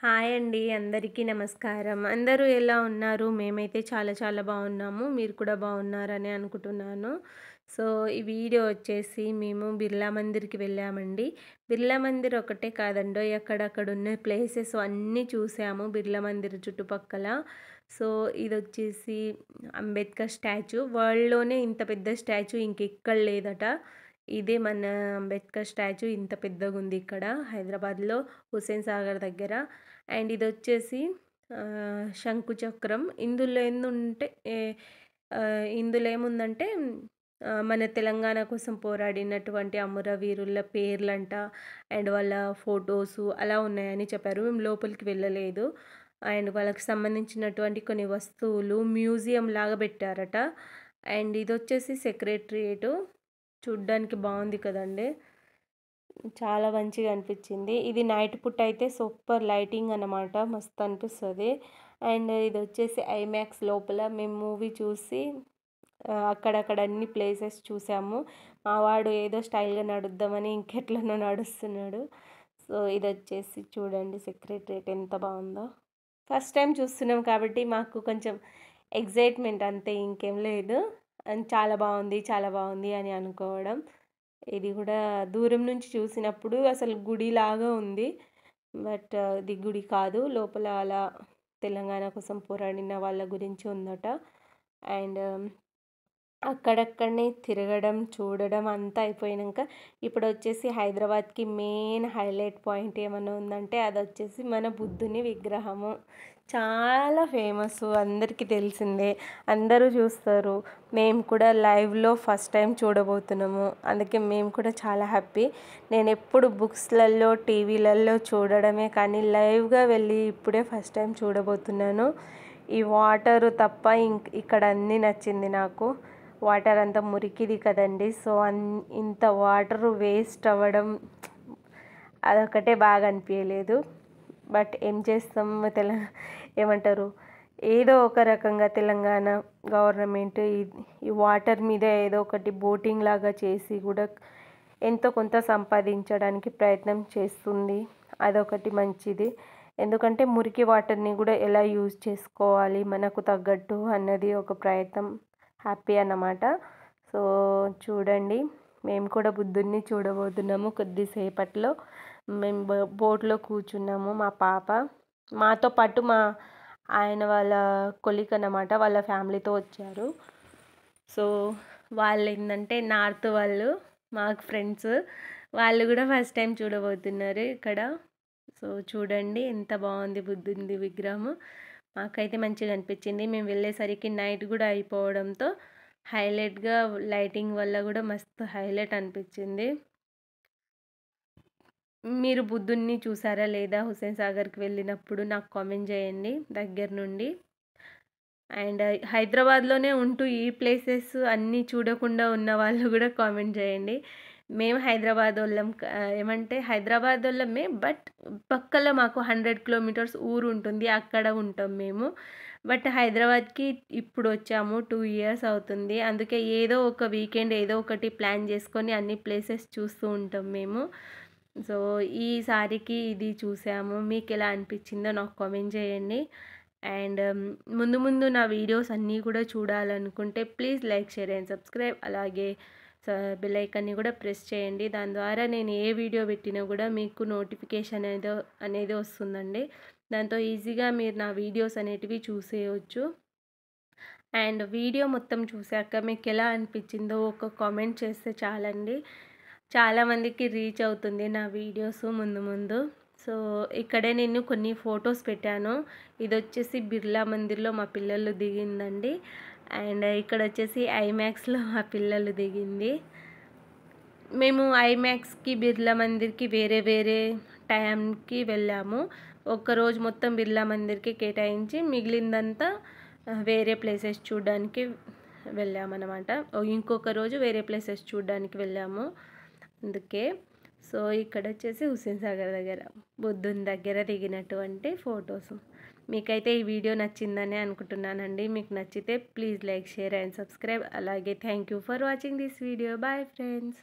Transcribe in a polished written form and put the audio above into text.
Hi అండి. అందరికీ నమస్కారం. అందరూ ఎలా ఉన్నారు? మేమైతే చాలా చాలా బాగున్నాము. మీరు కూడా బాగున్నారని అనుకుంటున్నాను. సో, ఈ వీడియో వచ్చేసి మేము బిర్లా మందిర్‌కి వెళ్ళామండి. బిర్లా మందిర్ ఒకటే కాదండోయ్ అక్కడక్కడ ఉన్న ప్లేసెస్ అన్నీ చూసాము బిర్లా మందిర్ చుట్టుపక్కల. సో, ఇదొచ్చేసి అంబేద్కర్ స్టాచ్యూ. వరల్డ్‌లోనే ఇంత పెద్ద స్టాచ్యూ ఇంకెక్కడ లేదట. ఇదే మన అంబేద్కర్ స్టాచ్యూ ఇంత పెద్దగుంది ఇక్కడ హైదరాబాద్‌లో హుస్సేన్ సాగర్ దగ్గర. అండ్ ఇదొచ్చేసి శంకు చక్రం. ఇందులో ఏముందంటే మన తెలంగాణ కోసం పోరాడినటువంటి అమరవీరుల పేర్లంట అండ్ వాళ్ళ ఫోటోసు అలా ఉన్నాయని చెప్పారు. మేము లోపలికి వెళ్ళలేదు. అండ్ వాళ్ళకి సంబంధించినటువంటి కొన్ని వస్తువులు మ్యూజియం లాగా పెట్టారట. అండ్ ఇదొచ్చేసి సెక్రటరియేటు. చూడ్డానికి బాగుంది కదండీ! చాలా మంచిగా అనిపించింది. ఇది నైట్ పూట అయితే సూపర్ లైటింగ్ అన్నమాట. మస్తు అనిపిస్తది. అండ్ ఇదొచ్చేసి ఐమాక్స్ లోపల మేము మూవీ చూసి అక్కడక్కడ అన్ని ప్లేసెస్ చూసాము. మా వాడు ఏదో స్టైల్‌గా నడుద్దామని ఇంకెట్లనో నడుస్తున్నాడు. సో, ఇదొచ్చేసి చూడండి సెక్రటరియట్ ఎంత బాగుందో. ఫస్ట్ టైం చూస్తున్నాం కాబట్టి మాకు కొంచెం ఎక్సైట్‌మెంట్ అంతే ఇంకేం లేదు. అండ్ చాలా బాగుంది, చాలా బాగుంది అని అనుకోవడం. ఇది కూడా దూరం నుంచి చూసినప్పుడు అసలు గుడిలాగా ఉంది. బట్ ఇది గుడి కాదు. లోపల అలా తెలంగాణ కోసం పోరాడిన వాళ్ళ గురించి ఉందట. అండ్ అక్కడక్కడనే తిరగడం, చూడడం అంతా అయిపోయినంక ఇప్పుడొచ్చేసి హైదరాబాద్‌కి మెయిన్ హైలైట్ పాయింట్ ఏమన్నా ఉందంటే అదొచ్చేసి మన బుద్ధుని విగ్రహము. చాలా ఫేమసు. అందరికీ తెలిసిందే. అందరూ చూస్తారు. మేము కూడా లైవ్‌లో ఫస్ట్ టైం చూడబోతున్నాము. అందుకే మేము కూడా చాలా హ్యాపీ. నేనెప్పుడు బుక్స్‌లలో, టీవీలలో చూడడమే కానీ లైవ్‌గా వెళ్ళి ఇప్పుడే ఫస్ట్ టైం చూడబోతున్నాను. ఈ వాటరు తప్ప ఇక్కడ అన్నీ నచ్చింది నాకు. వాటర్ అంతా మురికిది కదండి. సో, ఇంత వాటర్ వేస్ట్ అవ్వడం అదొకటే బాగా అనిపించలేదు. బట్ ఏం చేస్తాం ఏమంటారు, ఏదో ఒక రకంగా తెలంగాణ గవర్నమెంట్ ఈ వాటర్ మీద ఏదో ఒకటి బోటింగ్ లాగా చేసి కూడా ఎంతో కొంత సంపాదించడానికి ప్రయత్నం చేస్తుంది. అదొకటి మంచిది. ఎందుకంటే మురికి వాటర్ని కూడా ఎలా యూజ్ చేసుకోవాలి మనకు తగ్గట్టు అన్నది ఒక ప్రయత్నం. హ్యాపీ అన్నమాట. సో, చూడండి మేము కూడా బుద్ధుడిని చూడబోతున్నాము కొద్దిసేపట్లో. మేము బోట్లో కూర్చున్నాము. మా పాప మాతో పాటు ఆయన వాళ్ళ కొలీగ్ అన్నమాట. వాళ్ళ ఫ్యామిలీతో వచ్చారు. సో, వాళ్ళు ఏంటంటే నార్త్ వాళ్ళు మాకు ఫ్రెండ్స్. వాళ్ళు కూడా ఫస్ట్ టైం చూడబోతున్నారు ఇక్కడ. సో, చూడండి ఎంత బాగుంది బుద్ధుడి విగ్రహము. మాకైతే మంచిగా అనిపించింది. మేము వెళ్ళేసరికి నైట్ కూడా అయిపోవడంతో హైలైట్గా లైటింగ్ వల్ల కూడా మస్తు హైలైట్ అనిపించింది. మీరు బుద్ధుడిని చూసారా లేదా హుస్సేన్ సాగర్కి వెళ్ళినప్పుడు నాకు కామెంట్ చేయండి దగ్గర నుండి. అండ్ హైదరాబాద్లోనే ఉంటూ ఈ ప్లేసెస్ అన్నీ చూడకుండా ఉన్న వాళ్ళు కూడా కామెంట్ చేయండి. మేము హైదరాబాద్ వాళ్ళం, ఏమంటే హైదరాబాద్ వాళ్ళమే. బట్ పక్కలో మాకు 100 కిలోమీటర్స్ ఊరు ఉంటుంది, అక్కడ ఉంటాం మేము. బట్ హైదరాబాద్కి ఇప్పుడు వచ్చాము, 2 ఇయర్స్ అవుతుంది. అందుకే ఏదో ఒక వీకెండ్ ఏదో ఒకటి ప్లాన్ చేసుకొని అన్ని ప్లేసెస్ చూస్తూ ఉంటాం మేము. సో, ఈసారికి ఇది చూసాము. మీకు ఎలా అనిపించిందో నాకు కామెంట్ చేయండి. అండ్ ముందు ముందు నా వీడియోస్ అన్నీ కూడా చూడాలనుకుంటే please like, share and subscribe. అలాగే బెల్ ఐకాన్ని కూడా ప్రెస్ చేయండి. దాని ద్వారా నేను ఏ వీడియో పెట్టినా కూడా మీకు నోటిఫికేషన్ అనేది వస్తుందండి. దాంతో ఈజీగా మీరు నా వీడియోస్ అనేటివి చూసేయచ్చు. అండ్ వీడియో మొత్తం చూశాక మీకు ఎలా అనిపించిందో ఒక కామెంట్ చేస్తే చాలండి. చాలామందికి రీచ్ అవుతుంది నా వీడియోస్ ముందు ముందు. సో, ఇక్కడే నేను కొన్ని ఫొటోస్ పెట్టాను. ఇది వచ్చేసి బిర్లా మందిర్లో మా పిల్లలు దిగిందండి. అండ్ ఇక్కడ వచ్చేసి ఐమాక్స్లో మా పిల్లలు దిగింది. మేము ఐమాక్స్కి బిర్లా మందిర్కి వేరే వేరే టైంకి వెళ్ళాము. ఒక్కరోజు మొత్తం బిర్లా మందిర్కి కేటాయించి మిగిలిందంతా వేరే ప్లేసెస్ చూడడానికి వెళ్ళామన్నమాట. ఇంకొక రోజు వేరే ప్లేసెస్ చూడడానికి వెళ్ళాము అందుకే. సో, ఇక్కడ వచ్చేసి హుస్సేన్ సాగర్ దగ్గర బుద్ధుని దగ్గర దిగినటువంటి ఫొటోస్. మీకైతే ఈ వీడియో నచ్చిందని అనుకుంటున్నానండి. మీకు నచ్చితే please like, share and subscribe. అలాగే thank you for watching this video. Bye friends.